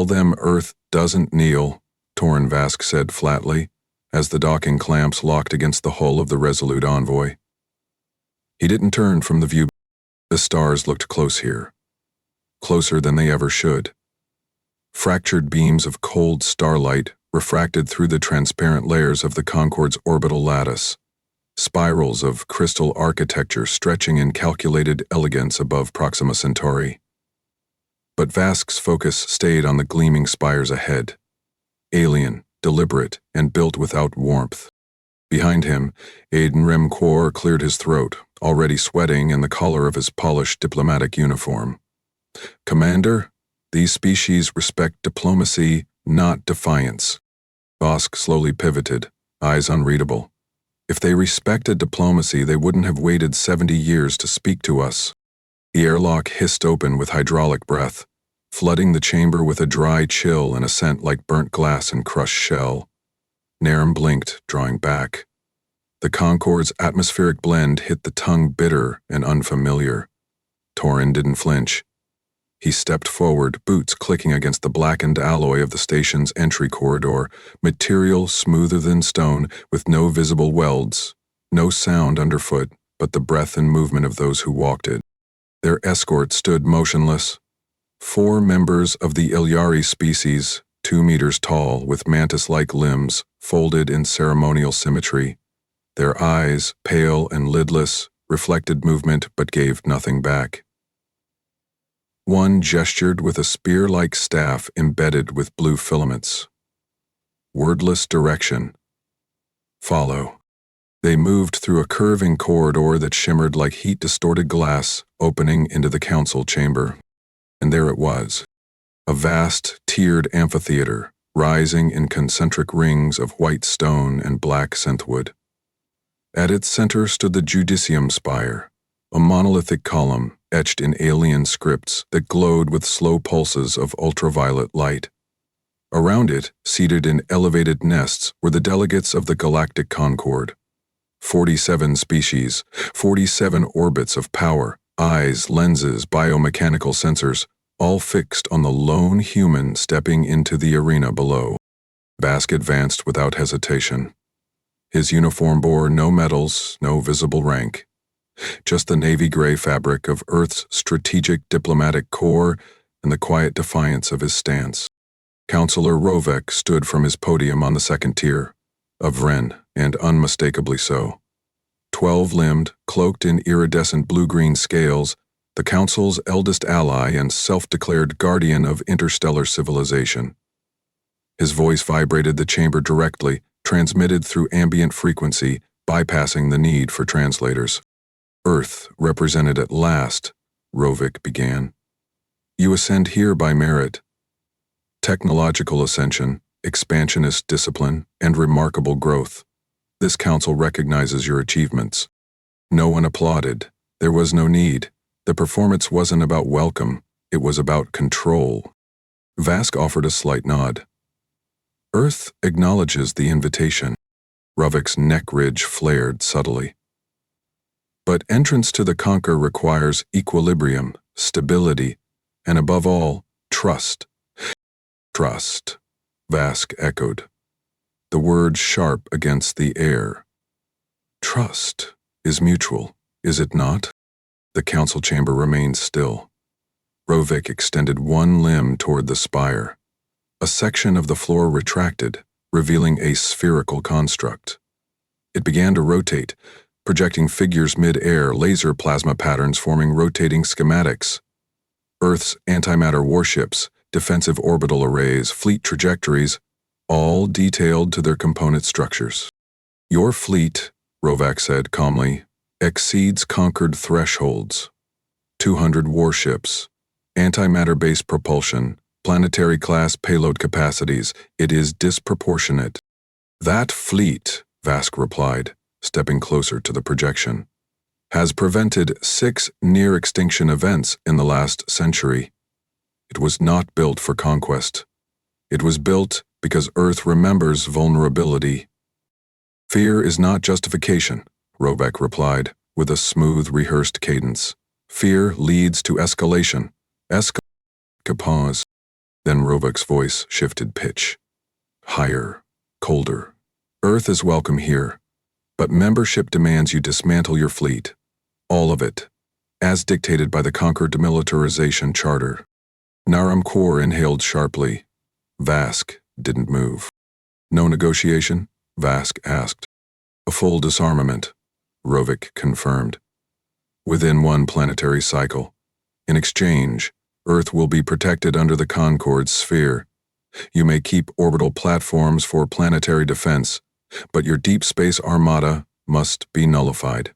Tell them Earth doesn't kneel, Torrin Vask said flatly, as the docking clamps locked against the hull of the resolute envoy. He didn't turn from the view. The stars looked close here. Closer than they ever should. Fractured beams of cold starlight refracted through the transparent layers of the Concorde's orbital lattice. Spirals of crystal architecture stretching in calculated elegance above Proxima Centauri. But Vask's focus stayed on the gleaming spires ahead. Alien, deliberate, and built without warmth. Behind him, Aiden Remquor cleared his throat, already sweating in the collar of his polished diplomatic uniform. Commander, these species respect diplomacy, not defiance. Vask slowly pivoted, eyes unreadable. If they respected diplomacy, they wouldn't have waited 70 years to speak to us. The airlock hissed open with hydraulic breath, flooding the chamber with a dry chill and a scent like burnt glass and crushed shell. Nairn blinked, drawing back. The Concorde's atmospheric blend hit the tongue bitter and unfamiliar. Torrin didn't flinch. He stepped forward, boots clicking against the blackened alloy of the station's entry corridor, material smoother than stone with no visible welds, no sound underfoot, but the breath and movement of those who walked it. Their escort stood motionless. 4 members of the Ilyari species, 2 meters tall, with mantis-like limbs, folded in ceremonial symmetry. Their eyes, pale and lidless, reflected movement but gave nothing back. One gestured with a spear-like staff embedded with blue filaments. Wordless direction. Follow. They moved through a curving corridor that shimmered like heat-distorted glass, opening into the council chamber. And there it was. A vast, tiered amphitheater, rising in concentric rings of white stone and black synthwood. At its center stood the Judicium spire, a monolithic column etched in alien scripts that glowed with slow pulses of ultraviolet light. Around it, seated in elevated nests, were the delegates of the Galactic Concorde. 47 species, 47 orbits of power, eyes, lenses, biomechanical sensors, all fixed on the lone human stepping into the arena below. Vask advanced without hesitation. His uniform bore no medals, no visible rank. Just the navy gray fabric of Earth's strategic diplomatic corps and the quiet defiance of his stance. Counselor Rovek stood from his podium on the second tier, a Vren, and unmistakably so. 12-limbed, cloaked in iridescent blue-green scales, the Council's eldest ally and self-declared guardian of interstellar civilization. His voice vibrated the chamber directly, transmitted through ambient frequency, bypassing the need for translators. Earth represented at last, Rovik began. You ascend here by merit. Technological ascension, expansionist discipline, and remarkable growth. This council recognizes your achievements. No one applauded. There was no need. The performance wasn't about welcome. It was about control. Vask offered a slight nod. Earth acknowledges the invitation. Rovik's neck ridge flared subtly. But entrance to the conquer requires equilibrium, stability, and above all, trust. Trust, Vask echoed, the word sharp against the air. Trust is mutual, is it not? The council chamber remained still. Rovik extended one limb toward the spire. A section of the floor retracted, revealing a spherical construct. It began to rotate, projecting figures mid-air, laser plasma patterns forming rotating schematics. Earth's antimatter warships, defensive orbital arrays, fleet trajectories, all detailed to their component structures. Your fleet, Rovak said calmly, exceeds conquered thresholds. 200 warships, antimatter-based propulsion, planetary-class payload capacities. It is disproportionate. That fleet, Vask replied, stepping closer to the projection, has prevented 6 near-extinction events in the last century. It was not built for conquest. It was built because Earth remembers vulnerability. Fear is not justification, Rovek replied, with a smooth, rehearsed cadence. Fear leads to escalation. Pause. Then Rovak's voice shifted pitch. Higher, colder. Earth is welcome here, but membership demands you dismantle your fleet. All of it, as dictated by the Concord Demilitarization Charter. Naram Kaur inhaled sharply. Vask didn't move. No negotiation? Vask asked. A full disarmament, Rovak confirmed. Within one planetary cycle. In exchange, Earth will be protected under the Concord's sphere. You may keep orbital platforms for planetary defense, but your deep space armada must be nullified.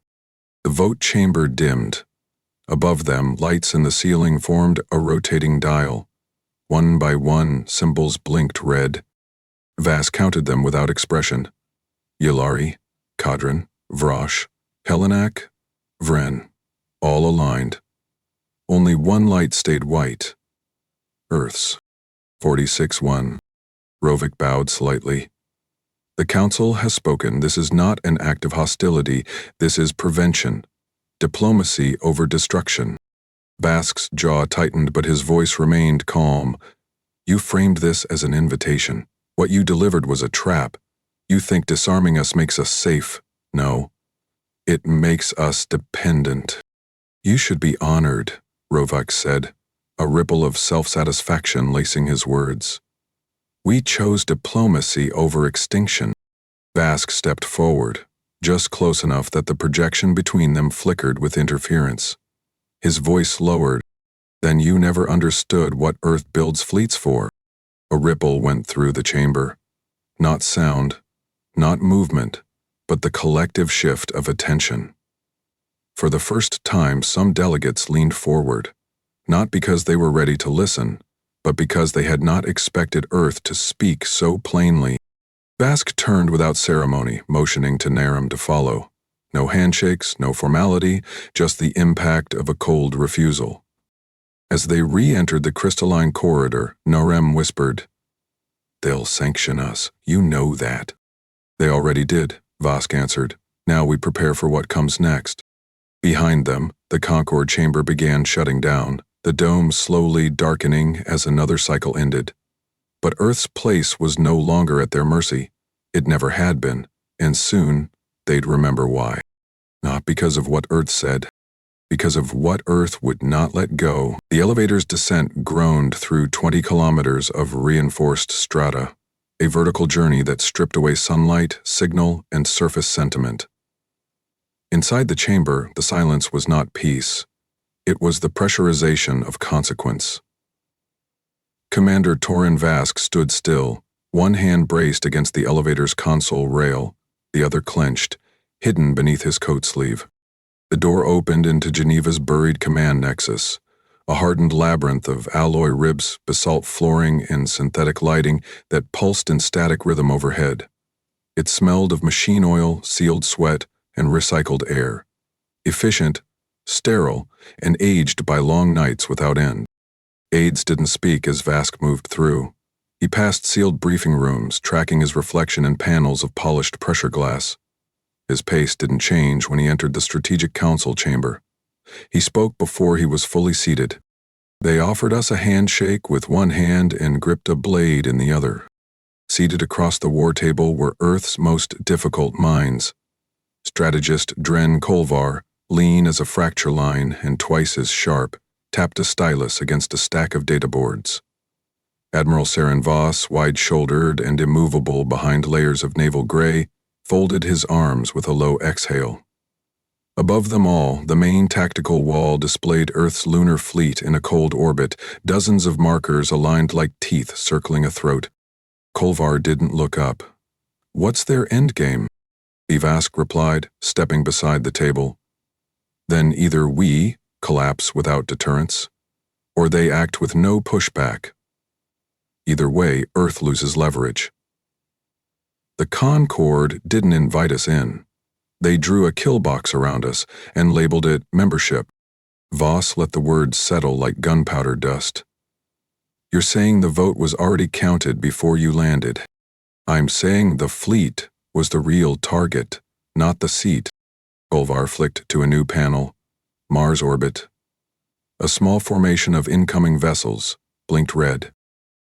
The vote chamber dimmed. Above them, lights in the ceiling formed a rotating dial. One by one, symbols blinked red. Vask counted them without expression. Yilari, Kadran, Vrosh, Helenak, Vren, all aligned. Only one light stayed white. Earth's. 46-1. Rovak bowed slightly. The Council has spoken. This is not an act of hostility. This is prevention. Diplomacy over destruction. Vask's jaw tightened, but his voice remained calm. You framed this as an invitation. What you delivered was a trap. You think disarming us makes us safe. No. It makes us dependent. You should be honored, Rovak said, a ripple of self-satisfaction lacing his words. We chose diplomacy over extinction. Vask stepped forward, just close enough that the projection between them flickered with interference. His voice lowered. Then you never understood what Earth builds fleets for. A ripple went through the chamber. Not sound, not movement, but the collective shift of attention. For the first time, some delegates leaned forward, not because they were ready to listen, but because they had not expected Earth to speak so plainly. Vask turned without ceremony, motioning to Naram to follow. No handshakes, no formality, just the impact of a cold refusal. As they re-entered the crystalline corridor, Naram whispered, "They'll sanction us. You know that." "They already did," Vask answered. "Now we prepare for what comes next." Behind them, the Concord chamber began shutting down, the dome slowly darkening as another cycle ended. But Earth's place was no longer at their mercy. It never had been, and soon they'd remember why. Not because of what Earth said, because of what Earth would not let go. The elevator's descent groaned through 20 kilometers of reinforced strata, a vertical journey that stripped away sunlight, signal, and surface sentiment. Inside the chamber, the silence was not peace. It was the pressurization of consequence. Commander Torin Vask stood still, one hand braced against the elevator's console rail, the other clenched, hidden beneath his coat sleeve. The door opened into Geneva's buried command nexus, a hardened labyrinth of alloy ribs, basalt flooring, and synthetic lighting that pulsed in static rhythm overhead. It smelled of machine oil, sealed sweat, and recycled air. Efficient, sterile, and aged by long nights without end. Aides didn't speak as Vask moved through. He passed sealed briefing rooms, tracking his reflection in panels of polished pressure glass. His pace didn't change when he entered the Strategic Council chamber. He spoke before he was fully seated. They offered us a handshake with one hand and gripped a blade in the other. Seated across the war table were Earth's most difficult minds. Strategist Dren Kolvar, lean as a fracture line and twice as sharp, tapped a stylus against a stack of data boards. Admiral Saren Voss, wide-shouldered and immovable behind layers of naval gray, folded his arms with a low exhale. Above them all, the main tactical wall displayed Earth's lunar fleet in a cold orbit, dozens of markers aligned like teeth circling a throat. Kolvar didn't look up. "What's their endgame?" Vask replied, stepping beside the table. "Then either we collapse without deterrence, or they act with no pushback. Either way, Earth loses leverage." The Concord didn't invite us in. They drew a kill box around us and labeled it membership. Voss let the words settle like gunpowder dust. "You're saying the vote was already counted before you landed. I'm saying the fleet was the real target, not the seat." Kolvar flicked to a new panel. Mars orbit. A small formation of incoming vessels blinked red.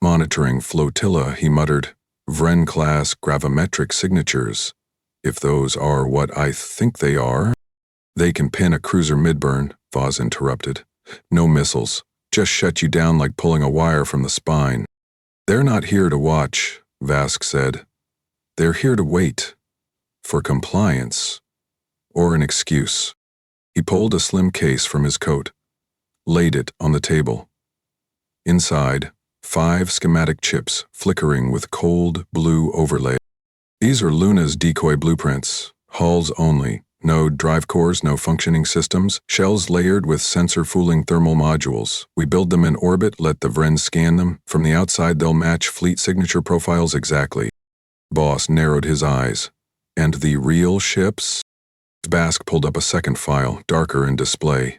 Monitoring flotilla, he muttered, Vren-class gravimetric signatures. If those are what I think they are. They can pin a cruiser midburn, Voss interrupted. No missiles, just shut you down like pulling a wire from the spine. They're not here to watch, Vask said. They're here to wait. For compliance. Or an excuse. He pulled a slim case from his coat. Laid it on the table. Inside, 5 schematic chips flickering with cold blue overlay. These are Luna's decoy blueprints, hulls only, no drive cores, no functioning systems, shells layered with sensor-fooling thermal modules. We build them in orbit, let the Vren scan them. From the outside they'll match fleet signature profiles exactly. Boss narrowed his eyes. And the real ships? Bask pulled up a second file, darker in display.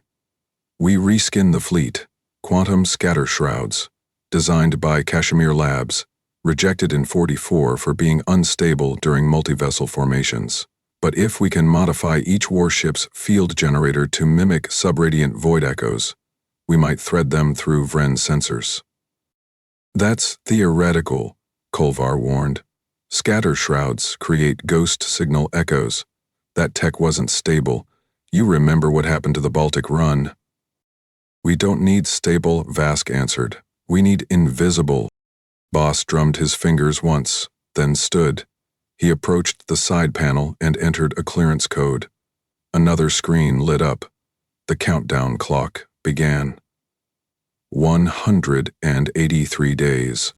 We reskin the fleet. Quantum scatter shrouds. Designed by Kashmir Labs. Rejected in '44 for being unstable during multi-vessel formations. But if we can modify each warship's field generator to mimic subradiant void echoes, we might thread them through Vren sensors. That's theoretical, Kolvar warned. Scatter shrouds create ghost signal echoes. That tech wasn't stable. You remember what happened to the Baltic Run. We don't need stable, Vask answered. We need invisible. Boss drummed his fingers once, then stood. He approached the side panel and entered a clearance code. Another screen lit up. The countdown clock began. 183 days.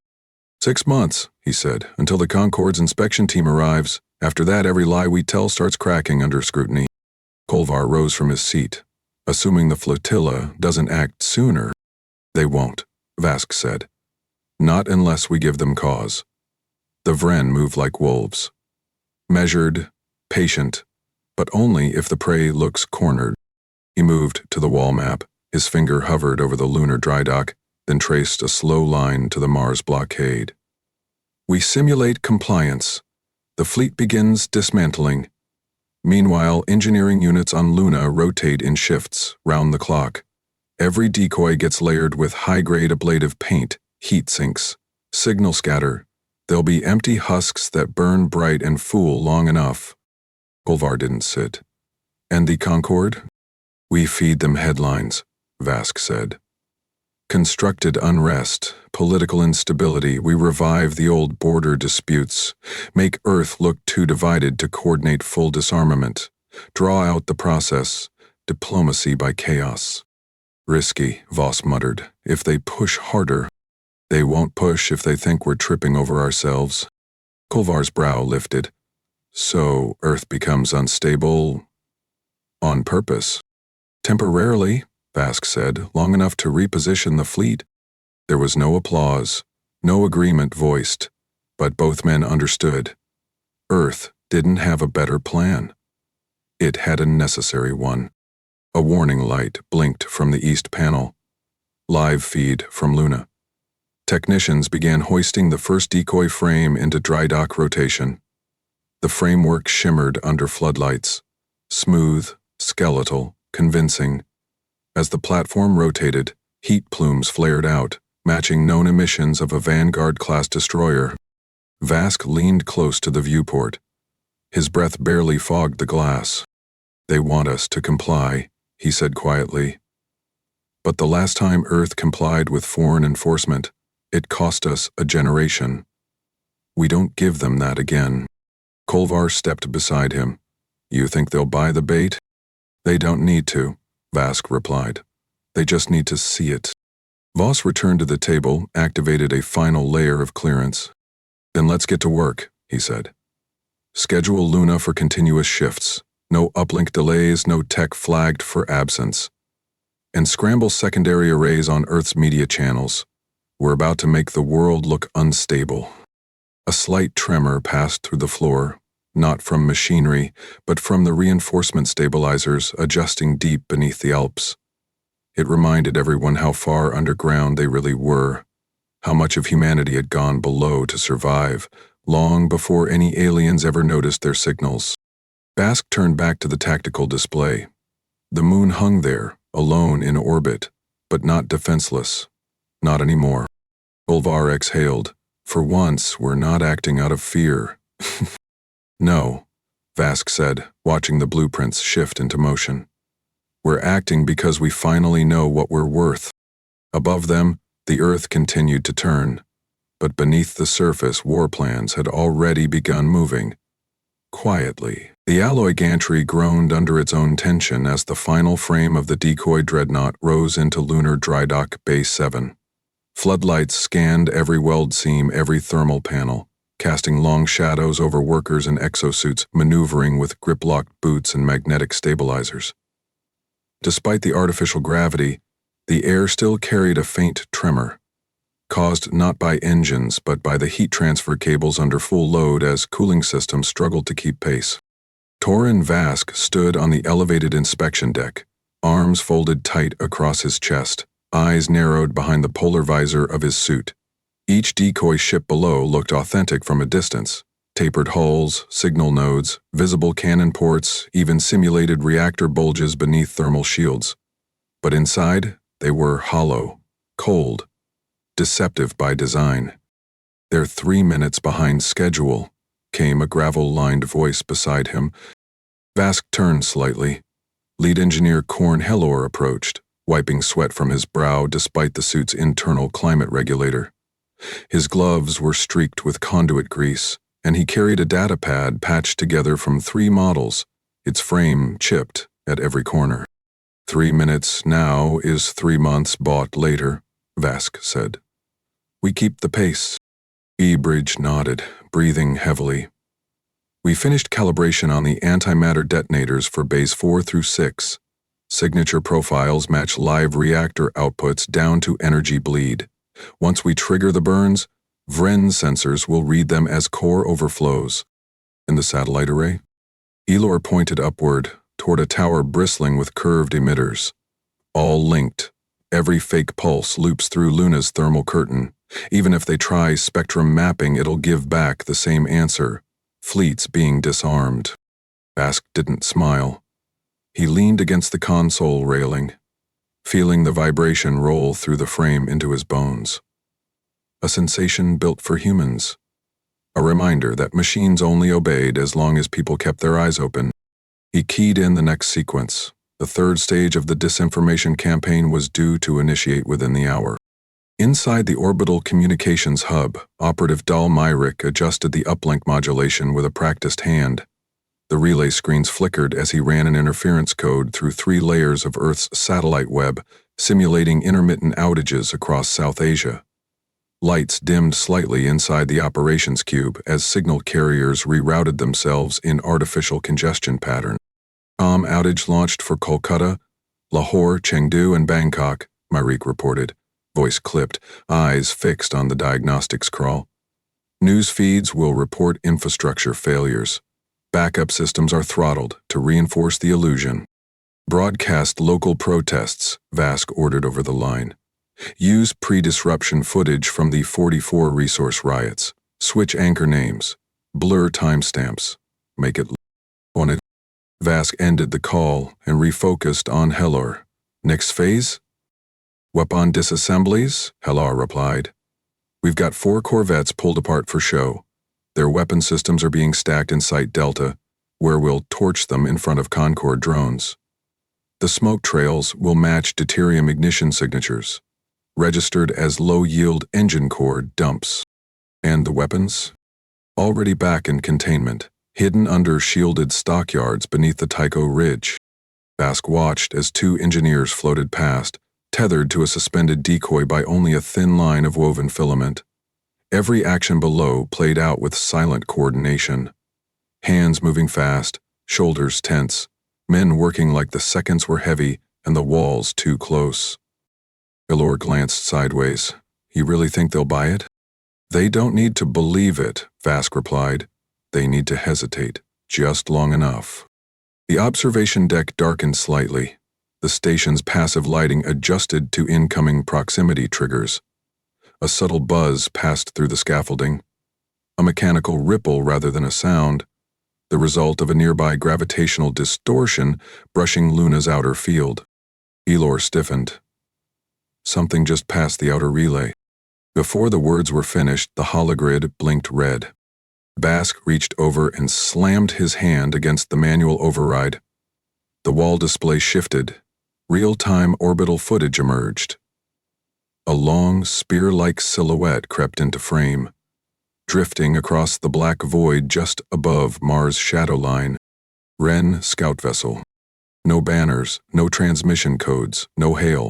6 months, he said, until the Concorde's inspection team arrives. After that, every lie we tell starts cracking under scrutiny. Kolvar rose from his seat. Assuming the flotilla doesn't act sooner. They won't, Vask said. Not unless we give them cause. The Vren move like wolves. Measured, patient, but only if the prey looks cornered. He moved to the wall map. His finger hovered over the lunar dry dock, then traced a slow line to the Mars blockade. We simulate compliance. The fleet begins dismantling. Meanwhile, engineering units on Luna rotate in shifts, round the clock. Every decoy gets layered with high-grade ablative paint, heat sinks, signal scatter. There'll be empty husks that burn bright and fool long enough. Kolvar didn't sit. And the Concorde? We feed them headlines, Vask said. Constructed unrest, political instability, we revive the old border disputes, make Earth look too divided to coordinate full disarmament, draw out the process, diplomacy by chaos. Risky, Voss muttered. If they push harder, they won't push if they think we're tripping over ourselves. Kolvar's brow lifted. So Earth becomes unstable on purpose. Temporarily, Vask said, long enough to reposition the fleet. There was no applause, no agreement voiced, but both men understood. Earth didn't have a better plan. It had a necessary one. A warning light blinked from the east panel. Live feed from Luna. Technicians began hoisting the first decoy frame into dry dock rotation. The framework shimmered under floodlights. Smooth, skeletal, convincing. As the platform rotated, heat plumes flared out, matching known emissions of a Vanguard-class destroyer. Vask leaned close to the viewport. His breath barely fogged the glass. They want us to comply, he said quietly. But the last time Earth complied with foreign enforcement, it cost us a generation. We don't give them that again. Kolvar stepped beside him. You think they'll buy the bait? They don't need to, Vask replied. They just need to see it. Voss returned to the table, activated a final layer of clearance. Then let's get to work, he said. Schedule Luna for continuous shifts. No uplink delays, no tech flagged for absence. And scramble secondary arrays on Earth's media channels. We're about to make the world look unstable. A slight tremor passed through the floor, not from machinery, but from the reinforcement stabilizers adjusting deep beneath the Alps. It reminded everyone how far underground they really were, how much of humanity had gone below to survive, long before any aliens ever noticed their signals. Vask turned back to the tactical display. The moon hung there, alone in orbit, but not defenseless. Not anymore. Ulvar exhaled. For once, we're not acting out of fear. No, Vask said, watching the blueprints shift into motion. We're acting because we finally know what we're worth. Above them, the Earth continued to turn, but beneath the surface, war plans had already begun moving. Quietly, the alloy gantry groaned under its own tension as the final frame of the decoy dreadnought rose into lunar drydock Base 7. Floodlights scanned every weld seam, every thermal panel, casting long shadows over workers in exosuits maneuvering with grip-locked boots and magnetic stabilizers. Despite the artificial gravity, the air still carried a faint tremor, caused not by engines but by the heat transfer cables under full load as cooling systems struggled to keep pace. Torin Vask stood on the elevated inspection deck, arms folded tight across his chest, eyes narrowed behind the polar visor of his suit. Each decoy ship below looked authentic from a distance. Tapered hulls, signal nodes, visible cannon ports, even simulated reactor bulges beneath thermal shields. But inside, they were hollow, cold, deceptive by design. "They're 3 minutes behind schedule," came a gravel-lined voice beside him. Vask turned slightly. Lead engineer Korn Hellor approached, wiping sweat from his brow despite the suit's internal climate regulator. His gloves were streaked with conduit grease, and he carried a data pad patched together from 3 models, its frame chipped at every corner. 3 minutes now is 3 months bought later, Vask said. "We keep the pace." Ebridge nodded, breathing heavily. "We finished calibration on the antimatter detonators for Bays 4 through 6. Signature profiles match live reactor outputs down to energy bleed. Once we trigger the burns, Vren sensors will read them as core overflows." "In the satellite array?" Elor pointed upward, toward a tower bristling with curved emitters. "All linked. Every fake pulse loops through Luna's thermal curtain. Even if they try spectrum mapping, it'll give back the same answer: fleets being disarmed." Vask didn't smile. He leaned against the console railing, feeling the vibration roll through the frame into his bones. A sensation built for humans. A reminder that machines only obeyed as long as people kept their eyes open. He keyed in the next sequence. The 3rd stage of the disinformation campaign was due to initiate within the hour. Inside the orbital communications hub, Operative Dal Myrick adjusted the uplink modulation with a practiced hand. The relay screens flickered as he ran an interference code through 3 layers of Earth's satellite web, simulating intermittent outages across South Asia. Lights dimmed slightly inside the operations cube as signal carriers rerouted themselves in artificial congestion pattern. Outage launched for Kolkata, Lahore, Chengdu, and Bangkok, Myrick reported, voice clipped, eyes fixed on the diagnostics crawl. News feeds will report infrastructure failures. Backup systems are throttled to reinforce the illusion. Broadcast local protests, Vask ordered over the line. Use pre-disruption footage from the 44 resource riots. Switch anchor names. Blur timestamps. Make it on it. Vask ended the call and refocused on Hellor. "Next phase?" "Weapon disassemblies," Hellor replied. "We've got 4 corvettes pulled apart for show. Their weapon systems are being stacked in Site Delta, where we'll torch them in front of Concord drones. The smoke trails will match deuterium ignition signatures, registered as low-yield engine core dumps. And the weapons? Already back in containment, hidden under shielded stockyards beneath the Tycho Ridge." Vask watched as 2 engineers floated past, tethered to a suspended decoy by only a thin line of woven filament. Every action below played out with silent coordination. Hands moving fast, shoulders tense, men working like the seconds were heavy and the walls too close. Elor glanced sideways. "You really think they'll buy it?" "They don't need to believe it," Vask replied. "They need to hesitate, just long enough." The observation deck darkened slightly. The station's passive lighting adjusted to incoming proximity triggers. A subtle buzz passed through the scaffolding. A mechanical ripple rather than a sound, the result of a nearby gravitational distortion brushing Luna's outer field. Elor stiffened. Something just passed the outer relay. Before the words were finished, the hologrid blinked red. Vask reached over and slammed his hand against the manual override. The wall display shifted. Real-time orbital footage emerged. A long, spear-like silhouette crept into frame, drifting across the black void just above Mars' shadow line. Wren scout vessel. No banners, no transmission codes, no hail.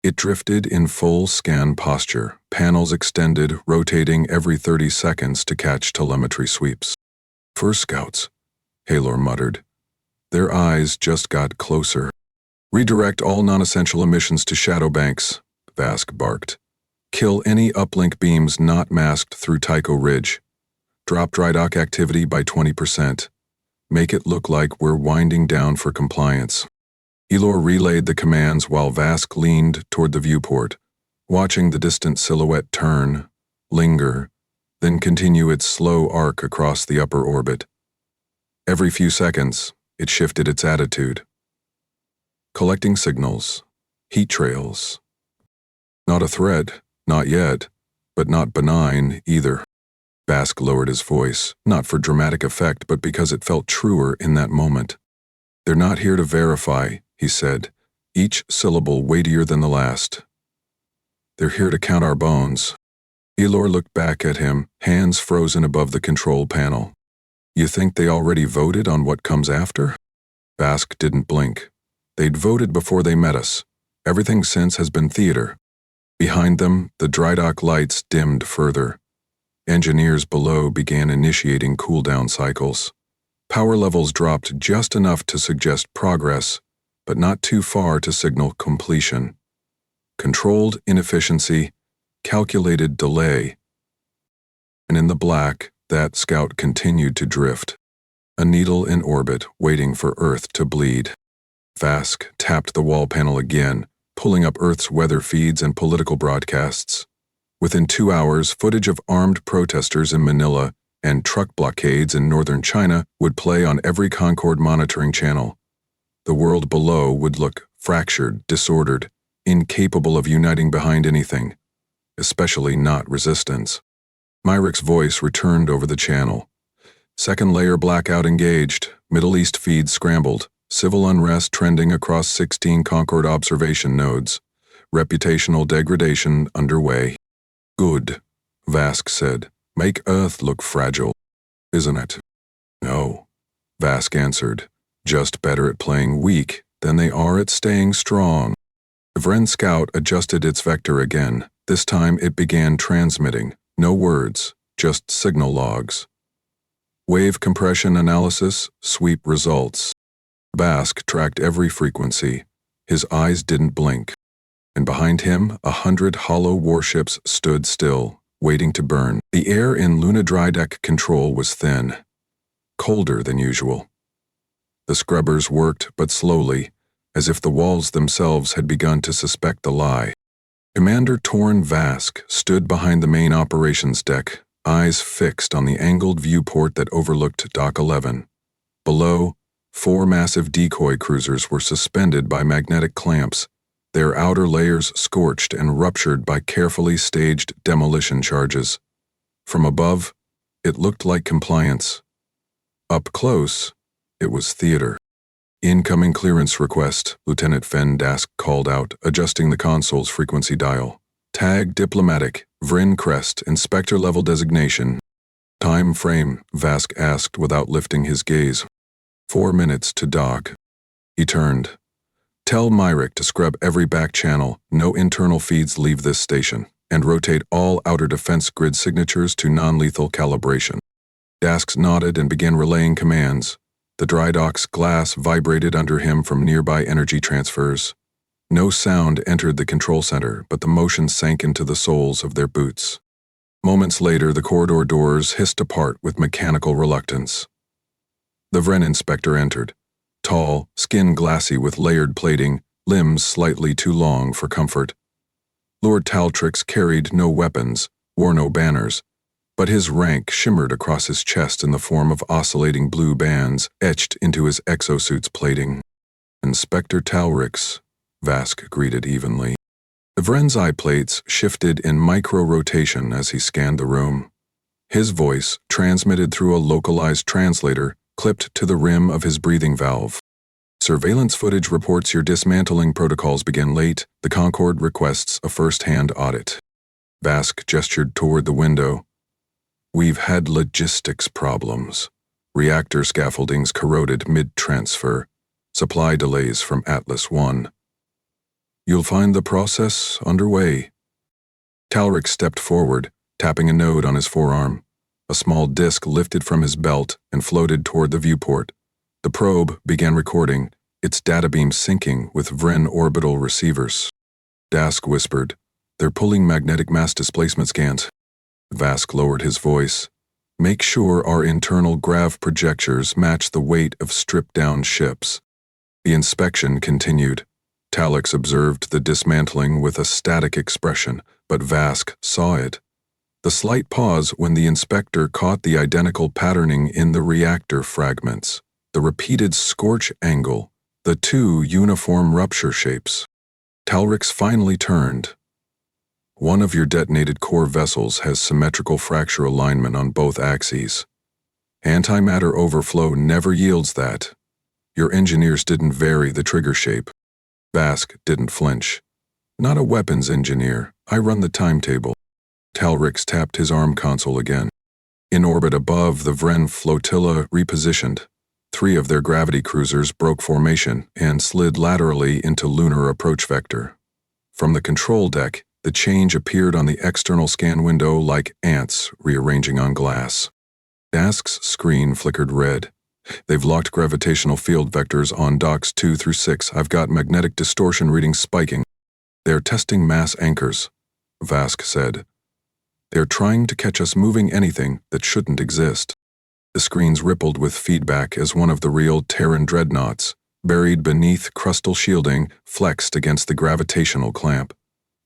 It drifted in full scan posture, panels extended, rotating every 30 seconds to catch telemetry sweeps. First scouts, Halor muttered. Their eyes just got closer. Redirect all non-essential emissions to shadow banks, Vask barked. Kill any uplink beams not masked through Tycho Ridge. Drop dry dock activity by 20%. Make it look like we're winding down for compliance. Elor relayed the commands while Vask leaned toward the viewport, watching the distant silhouette turn, linger, then continue its slow arc across the upper orbit. Every few seconds, it shifted its attitude. Collecting signals, heat trails. Not a threat, not yet, but not benign either. Vask lowered his voice, not for dramatic effect, but because it felt truer in that moment. They're not here to verify, he said, each syllable weightier than the last. They're here to count our bones. Elor looked back at him, hands frozen above the control panel. You think they already voted on what comes after? Vask didn't blink. They'd voted before they met us. Everything since has been theater. Behind them, the dry dock lights dimmed further. Engineers below began initiating cool-down cycles. Power levels dropped just enough to suggest progress, but not too far to signal completion. Controlled inefficiency, calculated delay. And in the black, that scout continued to drift, a needle in orbit waiting for Earth to bleed. Vask tapped the wall panel again, pulling up Earth's weather feeds and political broadcasts. Within 2 hours, footage of armed protesters in Manila and truck blockades in northern China would play on every Concord monitoring channel. The world below would look fractured, disordered, incapable of uniting behind anything, especially not resistance. Myrick's voice returned over the channel. Second layer blackout engaged, Middle East feeds scrambled, civil unrest trending across 16 Concord observation nodes, reputational degradation underway. Good, Vask said. Make Earth look fragile, isn't it? No, Vask answered. Just better at playing weak than they are at staying strong. The Vren Scout adjusted its vector again. This time it began transmitting. No words, just signal logs. Wave compression analysis, sweep results. Vask tracked every frequency. His eyes didn't blink. And behind him, 100 hollow warships stood still, waiting to burn. The air in Luna Dry Deck Control was thin, colder than usual. The scrubbers worked but slowly, as if the walls themselves had begun to suspect the lie. Commander Torn Vask stood behind the main operations deck, eyes fixed on the angled viewport that overlooked Dock 11. Below, 4 massive decoy cruisers were suspended by magnetic clamps, their outer layers scorched and ruptured by carefully staged demolition charges. From above, it looked like compliance. Up close, it was theater. Incoming clearance request, Lieutenant Fen Dask called out, adjusting the console's frequency dial. Tag diplomatic, Vrin Crest, inspector level designation. Time frame, Vask asked without lifting his gaze. 4 minutes to dock. He turned. Tell Myrick to scrub every back channel, no internal feeds leave this station, and rotate all outer defense grid signatures to non-lethal calibration. Dask nodded and began relaying commands. The dry dock's glass vibrated under him from nearby energy transfers. No sound entered the control center, but the motion sank into the soles of their boots. Moments later, the corridor doors hissed apart with mechanical reluctance. The Vren inspector entered. Tall, skin glassy with layered plating, limbs slightly too long for comfort. Lord Taltrix carried no weapons, wore no banners, but his rank shimmered across his chest in the form of oscillating blue bands etched into his exosuit's plating. Inspector Talrix, Vask greeted evenly. The Vren's eye plates shifted in micro-rotation as he scanned the room. His voice, transmitted through a localized translator, clipped to the rim of his breathing valve. Surveillance footage reports your dismantling protocols begin late. The Concord requests a first-hand audit. Vask gestured toward the window. We've had logistics problems. Reactor scaffoldings corroded mid-transfer. Supply delays from Atlas 1. You'll find the process underway. Talric stepped forward, tapping a node on his forearm. A small disk lifted from his belt and floated toward the viewport. The probe began recording, its data beam syncing with Vren orbital receivers. Dask whispered, "They're pulling magnetic mass displacement scans." Vask lowered his voice. "Make sure our internal grav projectors match the weight of stripped-down ships." The inspection continued. Talix observed the dismantling with a static expression, but Vask saw it. The slight pause when the inspector caught the identical patterning in the reactor fragments, the repeated scorch angle, the two uniform rupture shapes. Talrix finally turned. "One of your detonated core vessels has symmetrical fracture alignment on both axes. Antimatter overflow never yields that. Your engineers didn't vary the trigger shape." Vask didn't flinch. "Not a weapons engineer. I run the timetable." Talrix tapped his arm console again. In orbit above, the Vren flotilla repositioned. 3 of their gravity cruisers broke formation and slid laterally into lunar approach vector. From the control deck, the change appeared on the external scan window like ants rearranging on glass. Dask's screen flickered red. "They've locked gravitational field vectors on docks 2 through 6. I've got magnetic distortion readings spiking. They're testing mass anchors," Vask said. "They're trying to catch us moving anything that shouldn't exist." The screens rippled with feedback as one of the real Terran dreadnoughts, buried beneath crustal shielding, flexed against the gravitational clamp.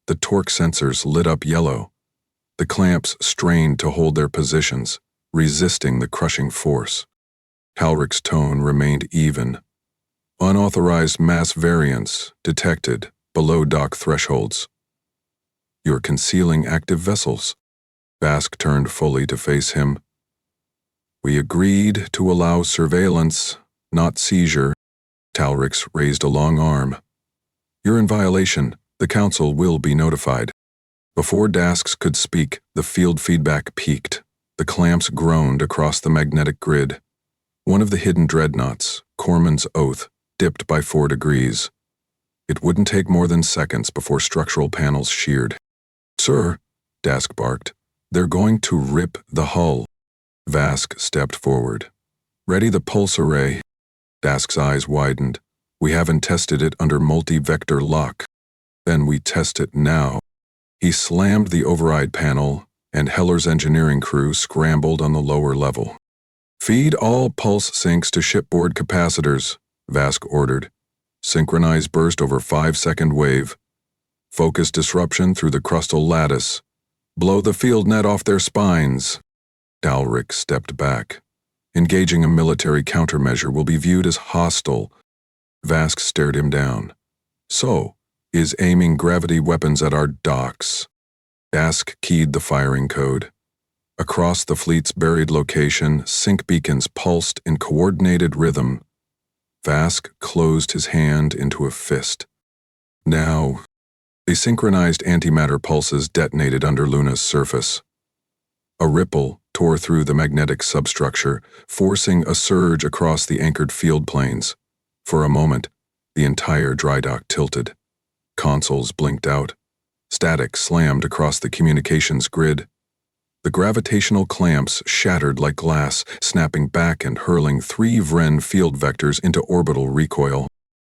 The torque sensors lit up yellow. The clamps strained to hold their positions, resisting the crushing force. Talric's tone remained even. "Unauthorized mass variance detected below dock thresholds. You're concealing active vessels." Vask turned fully to face him. "We agreed to allow surveillance, not seizure." Talrix raised a long arm. "You're in violation. The Council will be notified." Before Dasks could speak, the field feedback peaked. The clamps groaned across the magnetic grid. One of the hidden dreadnoughts, Corman's Oath, dipped by 4 degrees. It wouldn't take more than seconds before structural panels sheared. "Sir," Dask barked, "they're going to rip the hull." Vask stepped forward. "Ready the pulse array." Dask's eyes widened. "We haven't tested it under multi-vector lock." "Then we test it now." He slammed the override panel, and Heller's engineering crew scrambled on the lower level. "Feed all pulse sinks to shipboard capacitors," Vask ordered. "Synchronize burst over 5-second wave. Focus disruption through the crustal lattice. Blow the field net off their spines." Talrix stepped back. "Engaging a military countermeasure will be viewed as hostile." Vask stared him down. "So, is aiming gravity weapons at our docks?" Dask keyed the firing code. Across the fleet's buried location, sync beacons pulsed in coordinated rhythm. Vask closed his hand into a fist. "Now." The synchronized antimatter pulses detonated under Luna's surface. A ripple tore through the magnetic substructure, forcing a surge across the anchored field planes. For a moment, the entire dry dock tilted. Consoles blinked out. Static slammed across the communications grid. The gravitational clamps shattered like glass, snapping back and hurling 3 Vren field vectors into orbital recoil.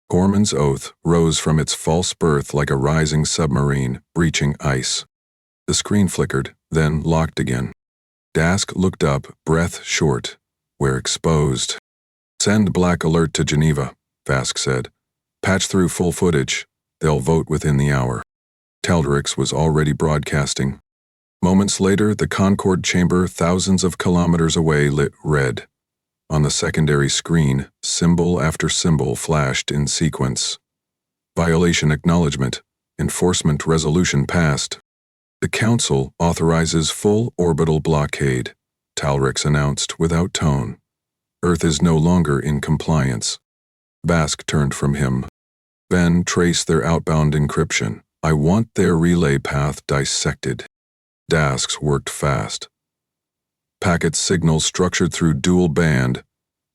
Corman's Oath rose from its false berth like a rising submarine, breaching ice. The screen flickered, then locked again. Dask looked up, breath short. "We're exposed." "Send black alert to Geneva," Vask said. "Patch through full footage. They'll vote within the hour." Talrix was already broadcasting. Moments later, the Concord chamber thousands of kilometers away lit red. On the secondary screen, symbol after symbol flashed in sequence. "Violation acknowledgement. Enforcement resolution passed. The Council authorizes full orbital blockade, Talrix announced without tone. Earth is no longer in compliance. Bask turned from him. Ben, trace their outbound encryption. I want their relay path dissected. Dasks worked fast. Packet signals structured through dual band,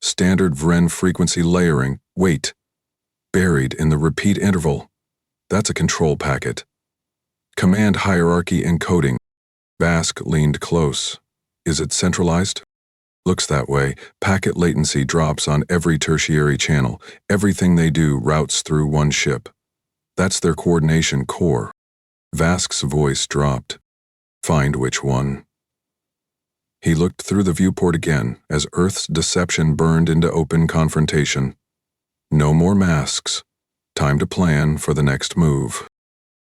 standard Vren frequency layering, wait, buried in the repeat interval. That's a control packet. Command hierarchy encoding. Bask leaned close. Is it centralized? Looks that way. Packet latency drops on every tertiary channel. Everything they do routes through one ship. That's their coordination core. Vask's voice dropped. Find which one. He looked through the viewport again as Earth's deception burned into open confrontation. No more masks. Time to plan for the next move.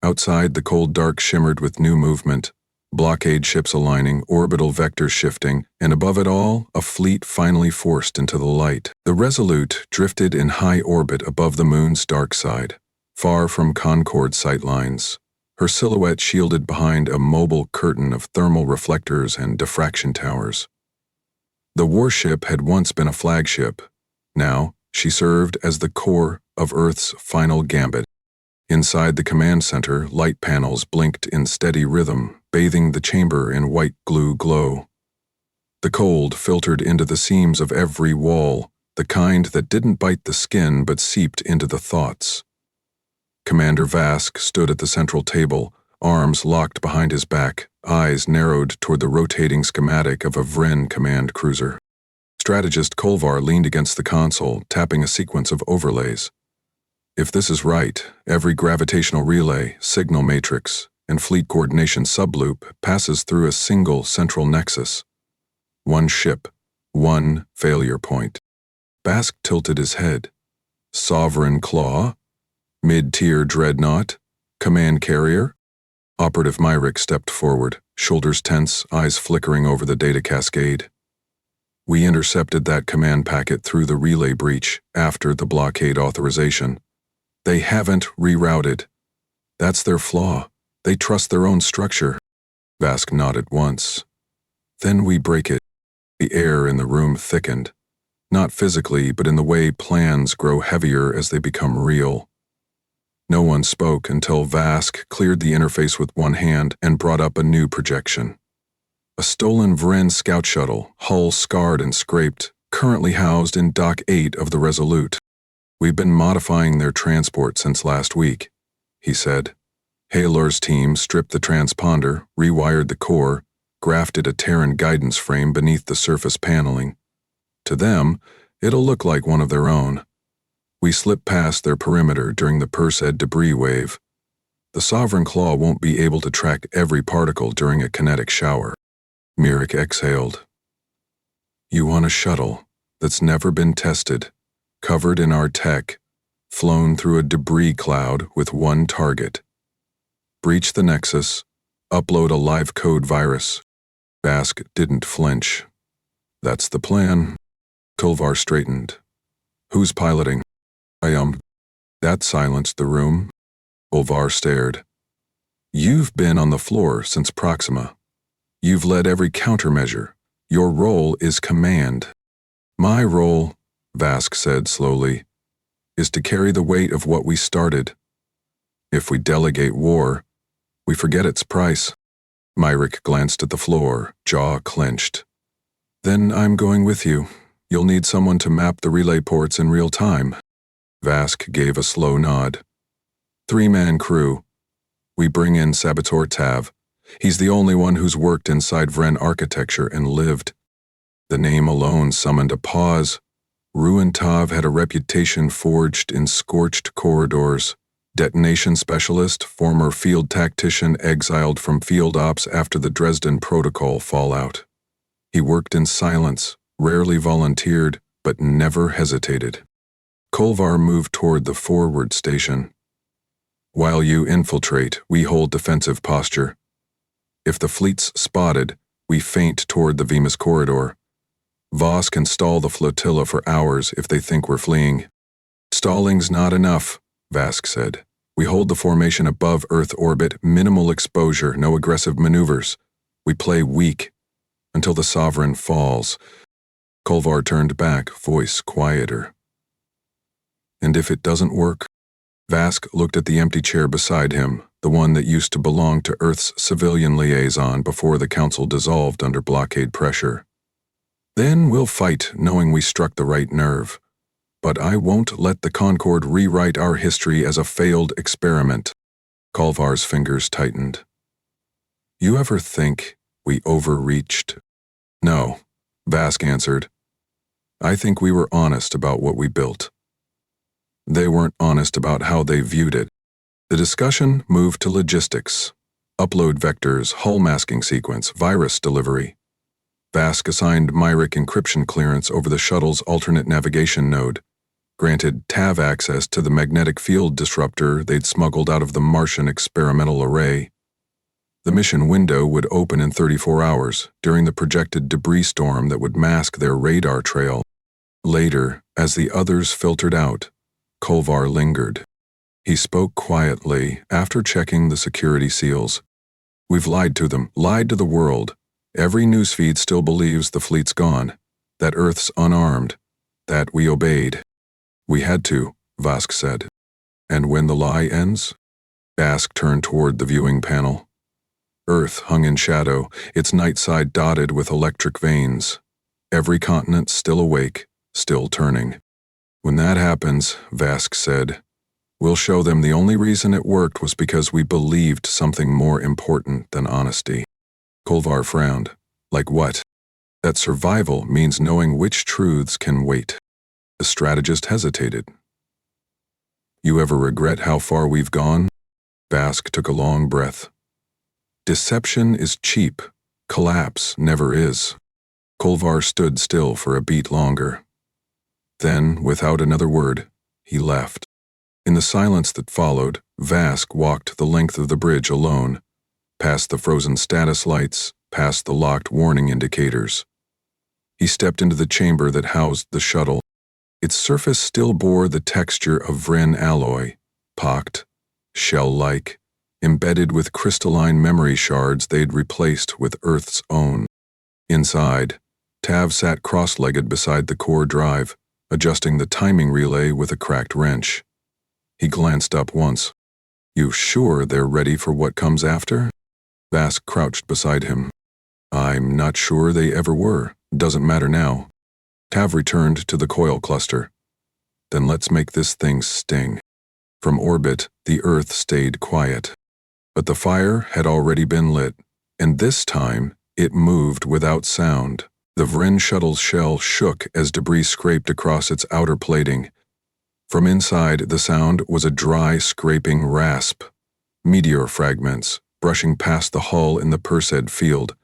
Outside, the cold dark shimmered with new movement. Blockade ships aligning, orbital vectors shifting, and above it all, a fleet finally forced into the light. The Resolute drifted in high orbit above the moon's dark side, far from Concord sightlines, her silhouette shielded behind a mobile curtain of thermal reflectors and diffraction towers. The warship had once been a flagship. Now, she served as the core of Earth's final gambit. Inside the command center, light panels blinked in steady rhythm, bathing the chamber in white glue glow. The cold filtered into the seams of every wall, the kind that didn't bite the skin but seeped into the thoughts. Commander Vask stood at the central table, arms locked behind his back, eyes narrowed toward the rotating schematic of a Vren command cruiser. Strategist Kolvar leaned against the console, tapping a sequence of overlays. If this is right, every gravitational relay, signal matrix, and fleet coordination subloop passes through a single central nexus. One ship, one failure point. Bask tilted his head. Sovereign Claw? Mid-tier dreadnought? Command carrier? Operative Myrick stepped forward, shoulders tense, eyes flickering over the data cascade. We intercepted that command packet through the relay breach after the blockade authorization. They haven't rerouted. That's their flaw. They trust their own structure. Vask nodded once. Then we break it. The air in the room thickened. Not physically, but in the way plans grow heavier as they become real. No one spoke until Vask cleared the interface with one hand and brought up a new projection. A stolen Vren scout shuttle, hull scarred and scraped, currently housed in Dock 8 of the Resolute. We've been modifying their transport since last week, he said. Halor's team stripped the transponder, rewired the core, grafted a Terran guidance frame beneath the surface paneling. To them, it'll look like one of their own. We slipped past their perimeter during the Perseid debris wave. The Sovereign Claw won't be able to track every particle during a kinetic shower. Myrick exhaled. You want a shuttle that's never been tested, covered in our tech, flown through a debris cloud with one target. Breach the Nexus, upload a live code virus. Vask didn't flinch. That's the plan. Kolvar straightened. Who's piloting? I am. That silenced the room. Kolvar stared. You've been on the floor since Proxima. You've led every countermeasure. Your role is command. My role, Vask said slowly, is to carry the weight of what we started. If we delegate war, we forget its price. Myrick glanced at the floor, jaw clenched. Then I'm going with you. You'll need someone to map the relay ports in real time. Vask gave a slow nod. 3-man crew. We bring in Saboteur Tav. He's the only one who's worked inside Vren architecture and lived. The name alone summoned a pause. Ruin Tav had a reputation forged in scorched corridors. Detonation specialist, former field tactician exiled from field ops after the Dresden Protocol fallout. He worked in silence, rarely volunteered, but never hesitated. Kolvar moved toward the forward station. While you infiltrate, we hold defensive posture. If the fleet's spotted, we feint toward the Venus corridor. Voss can stall the flotilla for hours if they think we're fleeing. Stalling's not enough, Vask said. We hold the formation above Earth orbit, minimal exposure, no aggressive maneuvers. We play weak until the Sovereign falls. Kolvar turned back, voice quieter. And if it doesn't work? Vask looked at the empty chair beside him, the one that used to belong to Earth's civilian liaison before the Council dissolved under blockade pressure. Then we'll fight, knowing we struck the right nerve. But I won't let the Concord rewrite our history as a failed experiment. Kolvar's fingers tightened. You ever think we overreached? No, Vask answered. I think we were honest about what we built. They weren't honest about how they viewed it. The discussion moved to logistics. Upload vectors, hull masking sequence, virus delivery. Vask assigned Myrick encryption clearance over the shuttle's alternate navigation node, granted TAV access to the magnetic field disruptor they'd smuggled out of the Martian experimental array. The mission window would open in 34 hours, during the projected debris storm that would mask their radar trail. Later, as the others filtered out, Kolvar lingered. He spoke quietly, after checking the security seals. We've lied to them, lied to the world. Every newsfeed still believes the fleet's gone, that Earth's unarmed, that we obeyed. We had to, Vask said. And when the lie ends? Vask turned toward the viewing panel. Earth hung in shadow, its night side dotted with electric veins. Every continent still awake, still turning. When that happens, Vask said, we'll show them the only reason it worked was because we believed something more important than honesty. Kolvar frowned. Like what? That survival means knowing which truths can wait. The strategist hesitated. You ever regret how far we've gone? Vask took a long breath. Deception is cheap. Collapse never is. Kolvar stood still for a beat longer. Then, without another word, he left. In the silence that followed, Vask walked the length of the bridge alone, past the frozen status lights, past the locked warning indicators. He stepped into the chamber that housed the shuttle. Its surface still bore the texture of Vren alloy, pocked, shell-like, embedded with crystalline memory shards they'd replaced with Earth's own. Inside, Tav sat cross-legged beside the core drive, adjusting the timing relay with a cracked wrench. He glanced up once. You sure they're ready for what comes after? Vask crouched beside him. I'm not sure they ever were. Doesn't matter now. Tav returned to the coil cluster. Then let's make this thing sting. From orbit, the Earth stayed quiet. But the fire had already been lit, and this time it moved without sound. The Vren shuttle's shell shook as debris scraped across its outer plating. From inside, the sound was a dry, scraping rasp. Meteor fragments, brushing past the hull in the Perseid field.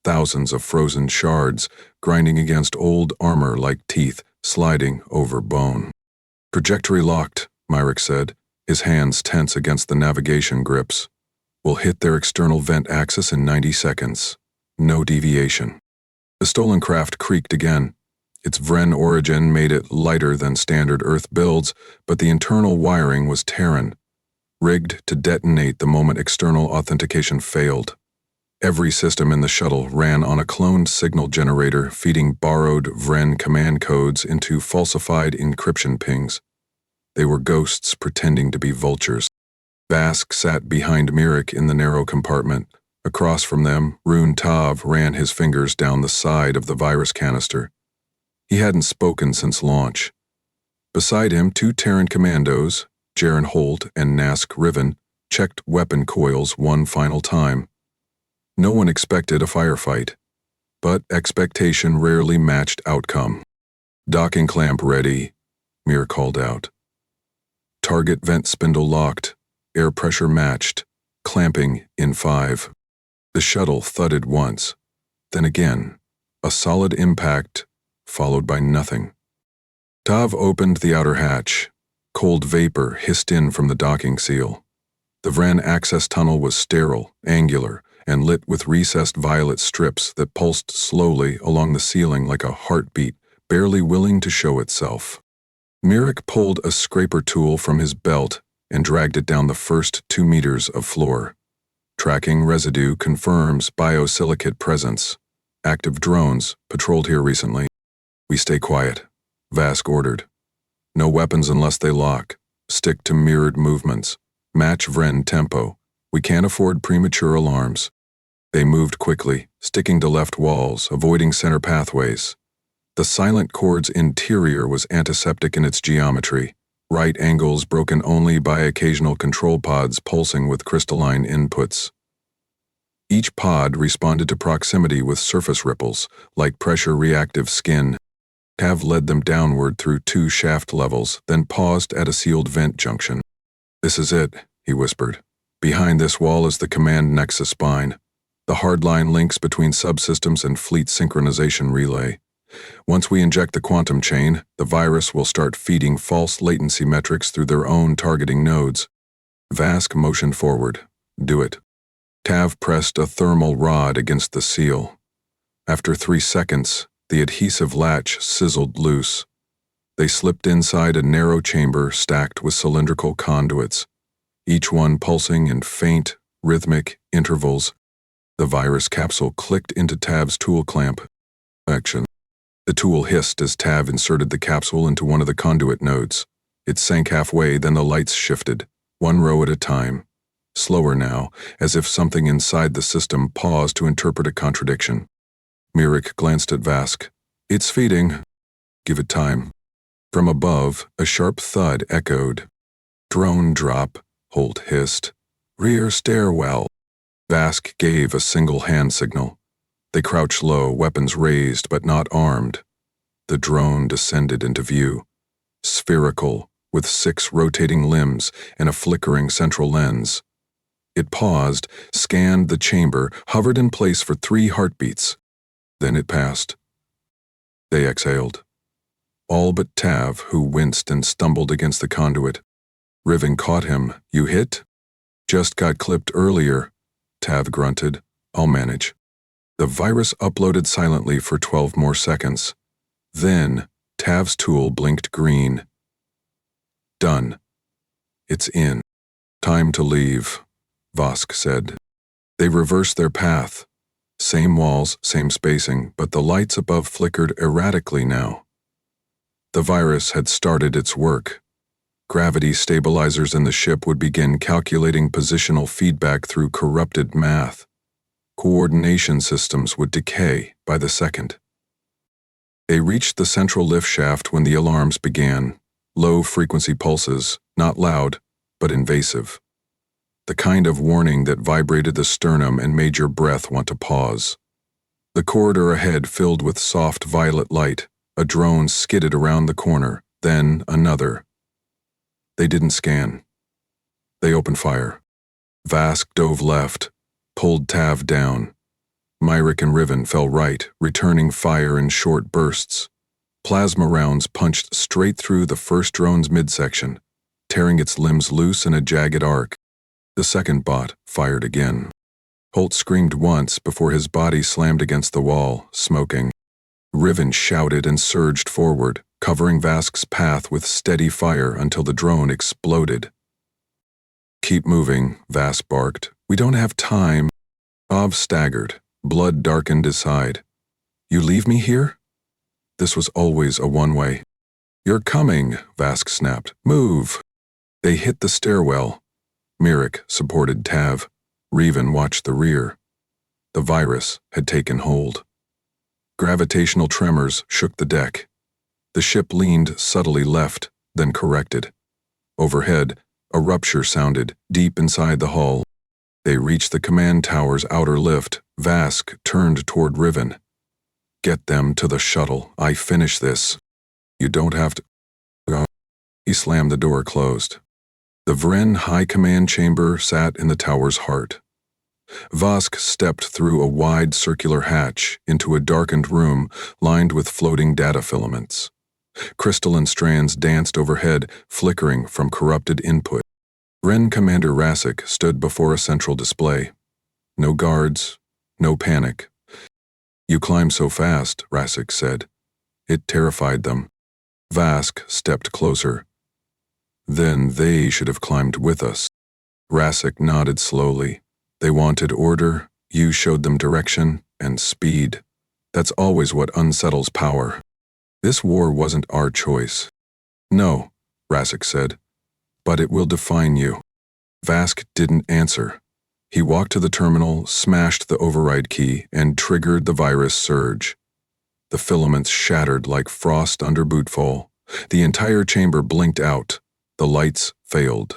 Thousands of frozen shards, grinding against old armor like teeth, sliding over bone. Trajectory locked, Myrick said, his hands tense against the navigation grips. We'll hit their external vent axis in 90 seconds. No deviation. The stolen craft creaked again. Its Vren origin made it lighter than standard Earth builds, but the internal wiring was Terran, rigged to detonate the moment external authentication failed. Every system in the shuttle ran on a cloned signal generator feeding borrowed Vren command codes into falsified encryption pings. They were ghosts pretending to be vultures. Vask sat behind Myrick in the narrow compartment. Across from them, Rune Tav ran his fingers down the side of the virus canister. He hadn't spoken since launch. Beside him, two Terran commandos, Jaren Holt and Nask Riven, checked weapon coils one final time. No one expected a firefight, but expectation rarely matched outcome. Docking clamp ready, Mir called out. Target vent spindle locked, air pressure matched, clamping in 5. The shuttle thudded once, then again, a solid impact, followed by nothing. Tav opened the outer hatch. Cold vapor hissed in from the docking seal. The Vren access tunnel was sterile, angular, and lit with recessed violet strips that pulsed slowly along the ceiling like a heartbeat, barely willing to show itself. Myrick pulled a scraper tool from his belt and dragged it down the first 2 meters of floor. Tracking residue confirms biosilicate presence. Active drones patrolled here recently. We stay quiet, Vask ordered. No weapons unless they lock. Stick to mirrored movements. Match Vren tempo. We can't afford premature alarms. They moved quickly, sticking to left walls, avoiding center pathways. The silent cord's interior was antiseptic in its geometry, right angles broken only by occasional control pods pulsing with crystalline inputs. Each pod responded to proximity with surface ripples, like pressure-reactive skin. Tav led them downward through 2 shaft levels, then paused at a sealed vent junction. "This is it," he whispered. "Behind this wall is the command nexus spine. The hardline links between subsystems and fleet synchronization relay. Once we inject the quantum chain, the virus will start feeding false latency metrics through their own targeting nodes." Vask motioned forward. "Do it." Tav pressed a thermal rod against the seal. After 3 seconds, the adhesive latch sizzled loose. They slipped inside a narrow chamber stacked with cylindrical conduits, each one pulsing in faint, rhythmic intervals. The virus capsule clicked into Tav's tool clamp. Action. The tool hissed as Tav inserted the capsule into one of the conduit nodes. It sank halfway, then the lights shifted, 1 row at a time. Slower now, as if something inside the system paused to interpret a contradiction. Mirik glanced at Vask. "It's feeding. Give it time." From above, a sharp thud echoed. "Drone drop," Holt hissed. "Rear stairwell." Vask gave a single hand signal. They crouched low, weapons raised but not armed. The drone descended into view. Spherical, with 6 rotating limbs and a flickering central lens. It paused, scanned the chamber, hovered in place for 3 heartbeats. Then it passed. They exhaled. All but Tav, who winced and stumbled against the conduit. Riven caught him. "You hit?" "Just got clipped earlier," Tav grunted. "I'll manage." The virus uploaded silently for 12 more seconds. Then, Tav's tool blinked green. "Done. It's in." "Time to leave," Vask said. They reversed their path. Same walls, same spacing, but the lights above flickered erratically now. The virus had started its work. Gravity stabilizers in the ship would begin calculating positional feedback through corrupted math. Coordination systems would decay by the second. They reached the central lift shaft when the alarms began. Low-frequency pulses, not loud, but invasive. The kind of warning that vibrated the sternum and made your breath want to pause. The corridor ahead filled with soft violet light. A drone skidded around the corner, then another. They didn't scan. They opened fire. Vask dove left, pulled Tav down. Myrick and Riven fell right, returning fire in short bursts. Plasma rounds punched straight through the first drone's midsection, tearing its limbs loose in a jagged arc. The second bot fired again. Holt screamed once before his body slammed against the wall, smoking. Riven shouted and surged forward, covering Vask's path with steady fire until the drone exploded. "Keep moving," Vask barked. "We don't have time." Av staggered, blood darkened his side. "You leave me here?" This was always a one-way. "You're coming," Vask snapped. "Move." They hit the stairwell. Mirik supported Tav. Riven watched the rear. The virus had taken hold. Gravitational tremors shook the deck. The ship leaned subtly left, then corrected. Overhead, a rupture sounded deep inside the hull. They reached the command tower's outer lift. Vask turned toward Riven. "Get them to the shuttle. I finish this. You don't have to." He slammed the door closed. The Vren High Command chamber sat in the tower's heart. Vask stepped through a wide circular hatch into a darkened room lined with floating data filaments. Crystalline strands danced overhead, flickering from corrupted input. Vren Commander Rassic stood before a central display. No guards, no panic. "You climb so fast," Rassic said. It terrified them. Vask stepped closer. Then they should have climbed with us. Rasek nodded slowly. They wanted order, you showed them direction, and speed. That's always what unsettles power. This war wasn't our choice. No, Rasek said, but it will define you. Vask didn't answer. He walked to the terminal, smashed the override key, and triggered the virus surge. The filaments shattered like frost under bootfall. The entire chamber blinked out. The lights failed.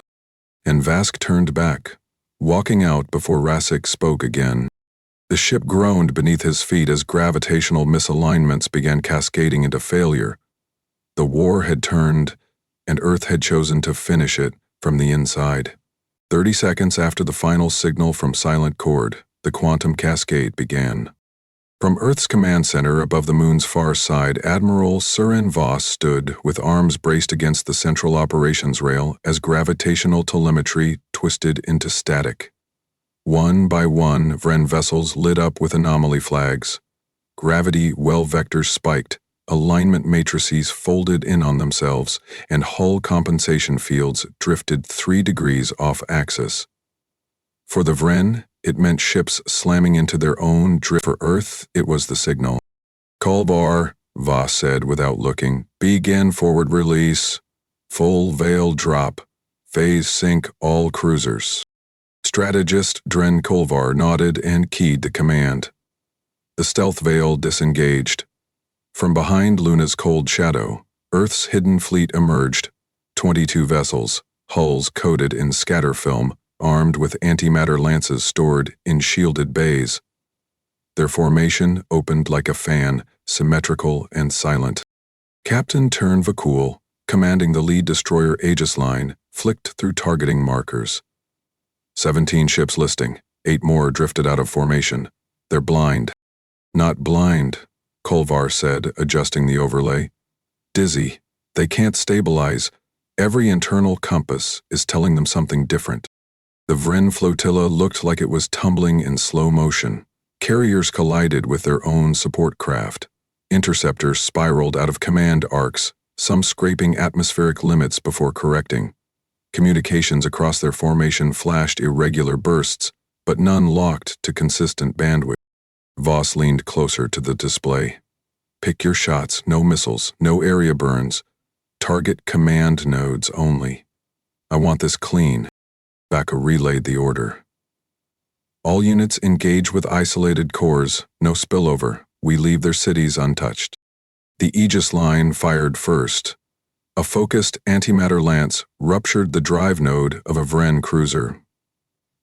And Vask turned back, walking out before Rasek spoke again. The ship groaned beneath his feet as gravitational misalignments began cascading into failure. The war had turned, and Earth had chosen to finish it from the inside. 30 seconds after the final signal from Silent Cord, the quantum cascade began. From Earth's command center above the moon's far side, Admiral Surin Voss stood with arms braced against the central operations rail as gravitational telemetry twisted into static. One by one, Vren vessels lit up with anomaly flags. Gravity well vectors spiked, alignment matrices folded in on themselves, and hull compensation fields drifted 3 degrees off axis. For the Vren, it meant ships slamming into their own drift. For Earth, it was the signal. Kolvar, Voss said without looking. Begin forward release. Full veil drop. Phase sync all cruisers. Strategist Dren Kolvar nodded and keyed the command. The stealth veil disengaged. From behind Luna's cold shadow, Earth's hidden fleet emerged. 22 vessels, hulls coated in scatter film, armed with antimatter lances stored in shielded bays. Their formation opened like a fan, symmetrical and silent. Captain Tern Vakul, commanding the lead destroyer Aegis line, flicked through targeting markers. 17 ships listing, 8 more drifted out of formation. They're blind. Not blind, Kolvar said, adjusting the overlay. Dizzy. They can't stabilize. Every internal compass is telling them something different. The Vren flotilla looked like it was tumbling in slow motion. Carriers collided with their own support craft. Interceptors spiraled out of command arcs, some scraping atmospheric limits before correcting. Communications across their formation flashed irregular bursts, but none locked to consistent bandwidth. Voss leaned closer to the display. Pick your shots, no missiles, no area burns. Target command nodes only. I want this clean. Baka relayed the order. All units engage with isolated cores, no spillover. We leave their cities untouched. The Aegis line fired first. A focused antimatter lance ruptured the drive node of a Vren cruiser.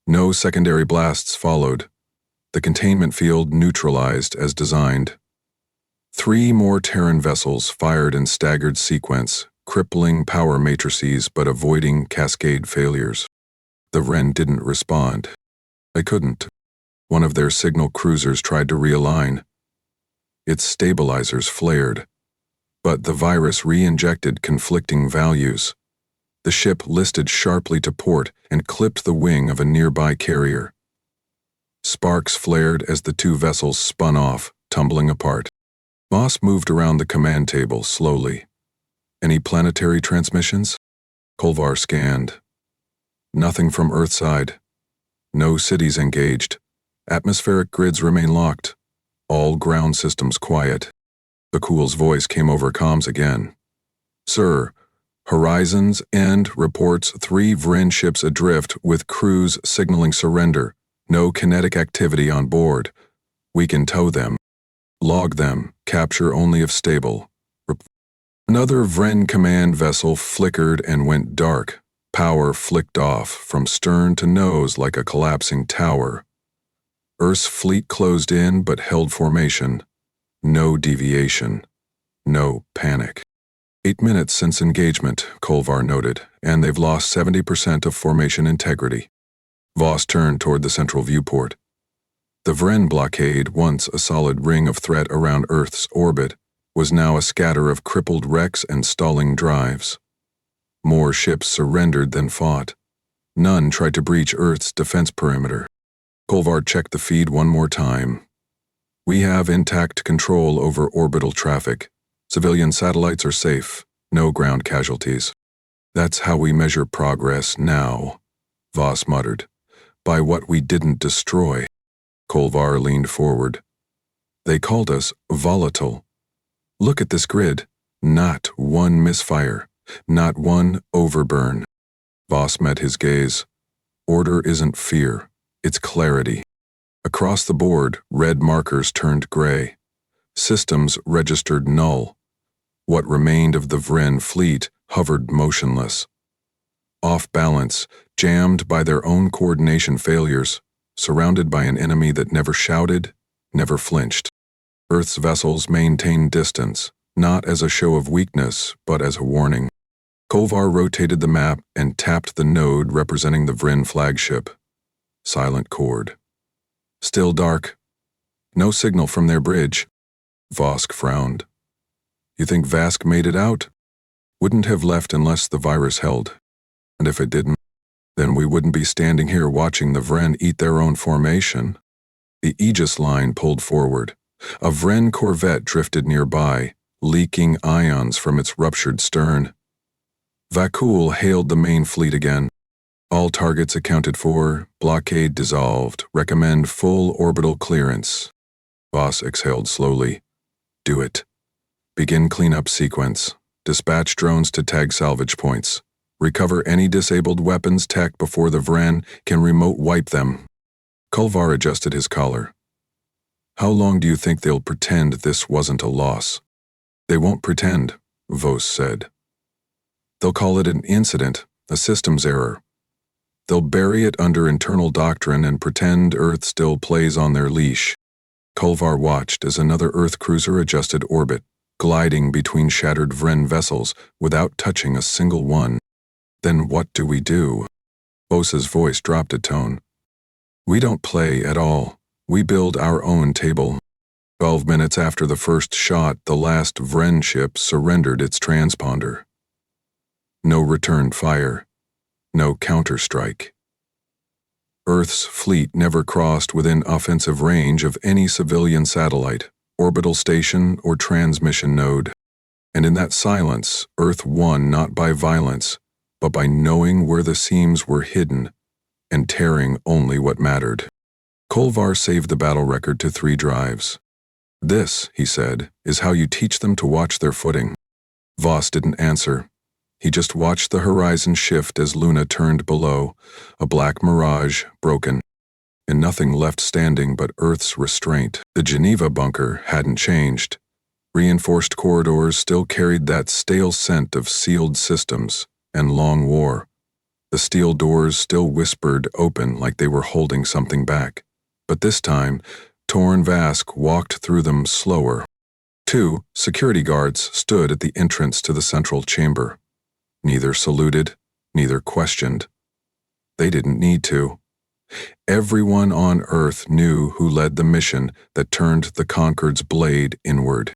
No secondary blasts followed. The containment field neutralized as designed. 3 more Terran vessels fired in staggered sequence, crippling power matrices but avoiding cascade failures. The Vren didn't respond. They couldn't. One of their signal cruisers tried to realign. Its stabilizers flared. But the virus re-injected conflicting values. The ship listed sharply to port and clipped the wing of a nearby carrier. Sparks flared as the 2 vessels spun off, tumbling apart. Voss moved around the command table slowly. Any planetary transmissions? Kolvar scanned. Nothing from Earthside. No cities engaged. Atmospheric grids remain locked. All ground systems quiet. Vakul's voice came over comms again. Sir, Horizons End reports 3 Vren ships adrift with crews signaling surrender. No kinetic activity on board. We can tow them. Log them. Capture only if stable. Another Vren command vessel flickered and went dark. Power flicked off from stern to nose like a collapsing tower. Earth's fleet closed in but held formation. No deviation. No panic. 8 minutes since engagement, Kolvar noted, and they've lost 70% of formation integrity. Voss turned toward the central viewport. The Vren blockade, once a solid ring of threat around Earth's orbit, was now a scatter of crippled wrecks and stalling drives. More ships surrendered than fought. None tried to breach Earth's defense perimeter. Kolvar checked the feed one more time. We have intact control over orbital traffic. Civilian satellites are safe. No ground casualties. That's how we measure progress now, Voss muttered. By what we didn't destroy. Kolvar leaned forward. They called us volatile. Look at this grid. Not one misfire. Not one overburn. Voss met his gaze. Order isn't fear. It's clarity. Across the board, red markers turned gray. Systems registered null. What remained of the Vren fleet hovered motionless. Off balance, jammed by their own coordination failures, surrounded by an enemy that never shouted, never flinched. Earth's vessels maintained distance, not as a show of weakness, but as a warning. Kolvar rotated the map and tapped the node representing the Vren flagship. Silent chord. Still dark. No signal from their bridge. Vosk frowned. You think Vask made it out? Wouldn't have left unless the virus held. And if it didn't, then we wouldn't be standing here watching the Vren eat their own formation. The Aegis line pulled forward. A Vren corvette drifted nearby, leaking ions from its ruptured stern. Vakul hailed the main fleet again. All targets accounted for, blockade dissolved, recommend full orbital clearance. Voss exhaled slowly. Do it. Begin cleanup sequence. Dispatch drones to tag salvage points. Recover any disabled weapons tech before the Vren can remote wipe them. Kolvar adjusted his collar. How long do you think they'll pretend this wasn't a loss? They won't pretend, Vos said. They'll call it an incident, a systems error. They'll bury it under internal doctrine and pretend Earth still plays on their leash. Kolvar watched as another Earth cruiser adjusted orbit, gliding between shattered Vren vessels without touching a single one. Then what do we do? Vos's voice dropped a tone. We don't play at all. We build our own table. 12 minutes after the first shot, the last Vren ship surrendered its transponder. No return fire. No counterstrike. Earth's fleet never crossed within offensive range of any civilian satellite, orbital station, or transmission node. And in that silence, Earth won not by violence, but by knowing where the seams were hidden and tearing only what mattered. Kolvar saved the battle record to 3 drives. This, he said, is how you teach them to watch their footing. Voss didn't answer. He just watched the horizon shift as Luna turned below, a black mirage, broken, and nothing left standing but Earth's restraint. The Geneva bunker hadn't changed. Reinforced corridors still carried that stale scent of sealed systems and long war. The steel doors still whispered open like they were holding something back. But this time, Torn Vask walked through them slower. 2 security guards stood at the entrance to the central chamber. Neither saluted, neither questioned. They didn't need to. Everyone on Earth knew who led the mission that turned the Concord's blade inward.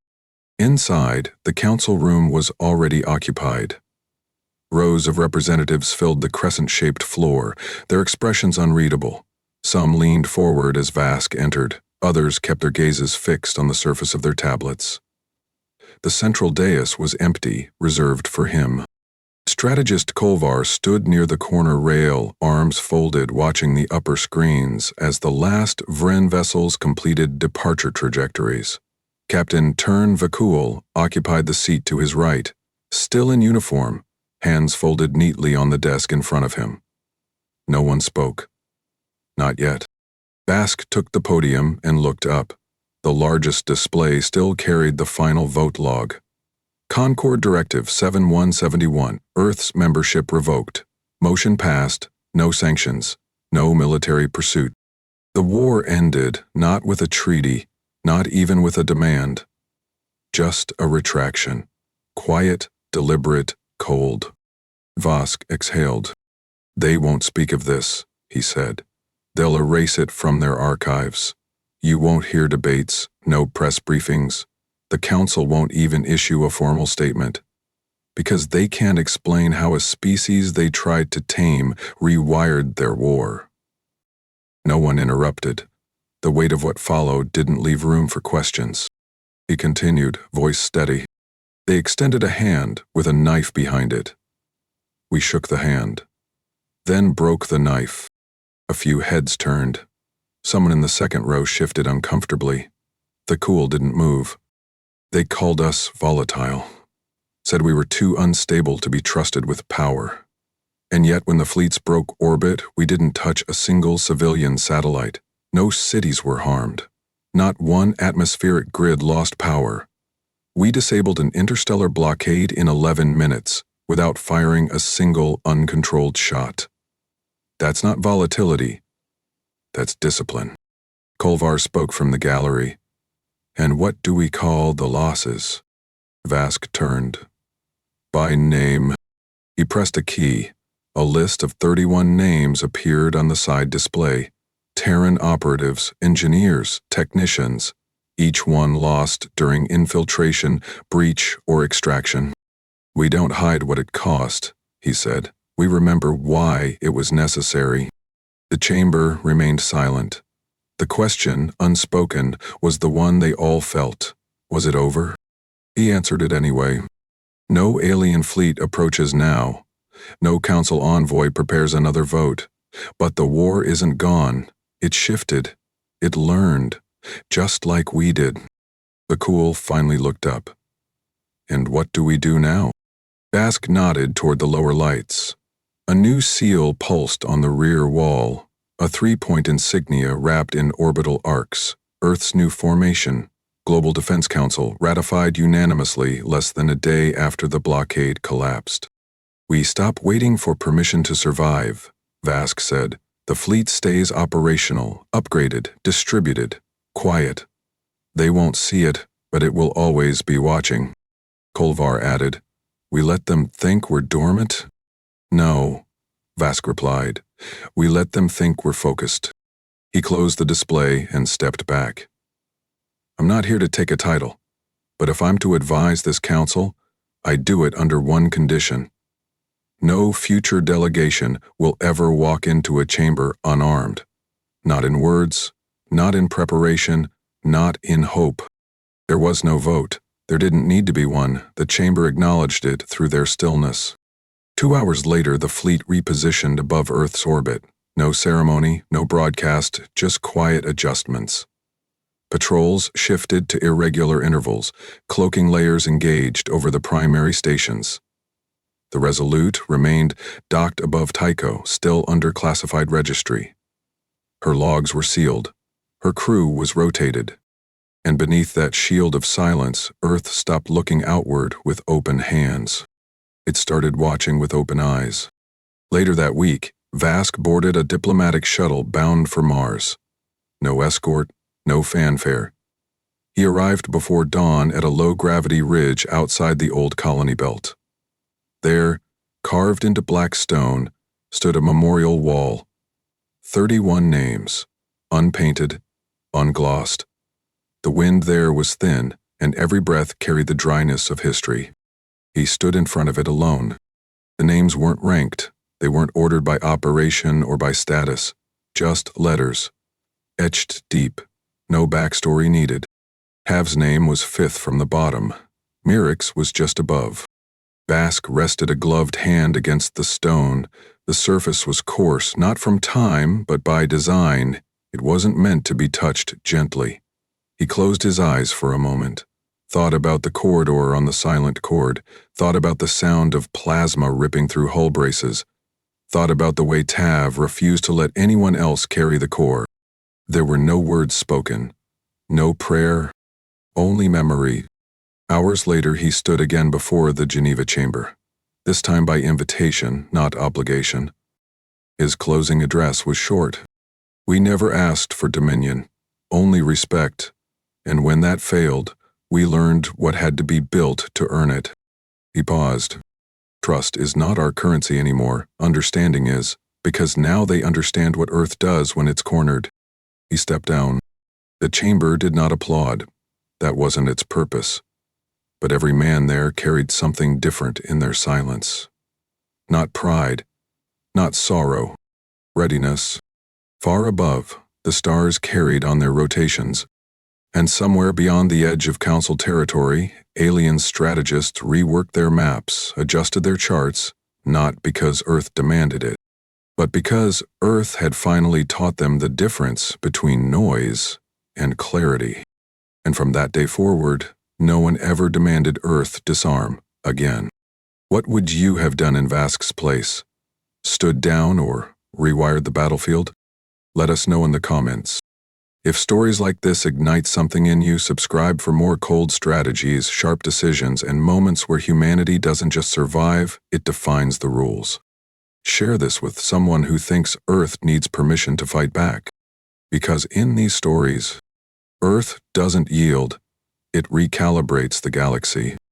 Inside, the council room was already occupied. Rows of representatives filled the crescent-shaped floor, their expressions unreadable. Some leaned forward as Vask entered. Others kept their gazes fixed on the surface of their tablets. The central dais was empty, reserved for him. Strategist Kolvar stood near the corner rail, arms folded, watching the upper screens as the last Vren vessels completed departure trajectories. Captain Tern Vakul occupied the seat to his right, still in uniform, hands folded neatly on the desk in front of him. No one spoke. Not yet. Vask took the podium and looked up. The largest display still carried the final vote log. Concord Directive 7171, Earth's membership revoked. Motion passed, no sanctions, no military pursuit. The war ended, not with a treaty, not even with a demand. Just a retraction. Quiet, deliberate, cold. Vosk exhaled. They won't speak of this, he said. They'll erase it from their archives. You won't hear debates, no press briefings. The council won't even issue a formal statement. Because they can't explain how a species they tried to tame rewired their war. No one interrupted. The weight of what followed didn't leave room for questions. He continued, voice steady. They extended a hand with a knife behind it. We shook the hand. Then broke the knife. A few heads turned. Someone in the second row shifted uncomfortably. The cool didn't move. They called us volatile. Said we were too unstable to be trusted with power. And yet when the fleets broke orbit, we didn't touch a single civilian satellite. No cities were harmed. Not one atmospheric grid lost power. We disabled an interstellar blockade in 11 minutes without firing a single uncontrolled shot. That's not volatility. That's discipline. Kolvar spoke from the gallery. And what do we call the losses? Vask turned. By name. He pressed a key. A list of 31 names appeared on the side display. Terran operatives, engineers, technicians, each one lost during infiltration, breach, or extraction. We don't hide what it cost, he said. We remember why it was necessary. The chamber remained silent. The question, unspoken, was the one they all felt. Was it over? He answered it anyway. No alien fleet approaches now. No council envoy prepares another vote. But the war isn't gone. It shifted. It learned. Just like we did. The cool finally looked up. And what do we do now? Vask nodded toward the lower lights. A new seal pulsed on the rear wall. A 3-point insignia wrapped in orbital arcs. Earth's new formation. Global Defense Council ratified unanimously less than a day after the blockade collapsed. We stop waiting for permission to survive, Vask said. The fleet stays operational, upgraded, distributed, quiet. They won't see it, but it will always be watching. Kolvar added, We let them think we're dormant? No, Vask replied. We let them think we're focused. He closed the display and stepped back. I'm not here to take a title, but if I'm to advise this council, I do it under one condition. No future delegation will ever walk into a chamber unarmed. Not in words, not in preparation, not in hope. There was no vote. There didn't need to be one. The chamber acknowledged it through their stillness. 2 hours later, the fleet repositioned above Earth's orbit. No ceremony, no broadcast, just quiet adjustments. Patrols shifted to irregular intervals, cloaking layers engaged over the primary stations. The Resolute remained docked above Tycho, still under classified registry. Her logs were sealed. Her crew was rotated. And beneath that shield of silence, Earth stopped looking outward with open hands. It started watching with open eyes. Later that week, Vask boarded a diplomatic shuttle bound for Mars. No escort, no fanfare. He arrived before dawn at a low-gravity ridge outside the old colony belt. There, carved into black stone, stood a memorial wall. 31 names, unpainted, unglossed. The wind there was thin, and every breath carried the dryness of history. He stood in front of it alone. The names weren't ranked. They weren't ordered by operation or by status. Just letters. Etched deep. No backstory needed. Hav's name was 5th from the bottom. Mirik's was just above. Vask rested a gloved hand against the stone. The surface was coarse, not from time, but by design. It wasn't meant to be touched gently. He closed his eyes for a moment, thought about the corridor on the silent cord, thought about the sound of plasma ripping through hull braces, thought about the way Tav refused to let anyone else carry the core. There were no words spoken, no prayer, only memory. Hours later, he stood again before the Geneva chamber, this time by invitation, not obligation. His closing address was short. We never asked for dominion, only respect, and when that failed, we learned what had to be built to earn it. He paused. Trust is not our currency anymore, understanding is, because now they understand what Earth does when it's cornered. He stepped down. The chamber did not applaud. That wasn't its purpose. But every man there carried something different in their silence. Not pride, not sorrow, readiness. Far above, the stars carried on their rotations, and somewhere beyond the edge of Council territory, alien strategists reworked their maps, adjusted their charts, not because Earth demanded it, but because Earth had finally taught them the difference between noise and clarity. And from that day forward, no one ever demanded Earth disarm again. What would you have done in Vask's place? Stood down or rewired the battlefield? Let us know in the comments. If stories like this ignite something in you, subscribe for more cold strategies, sharp decisions, and moments where humanity doesn't just survive, it defines the rules. Share this with someone who thinks Earth needs permission to fight back. Because in these stories, Earth doesn't yield, it recalibrates the galaxy.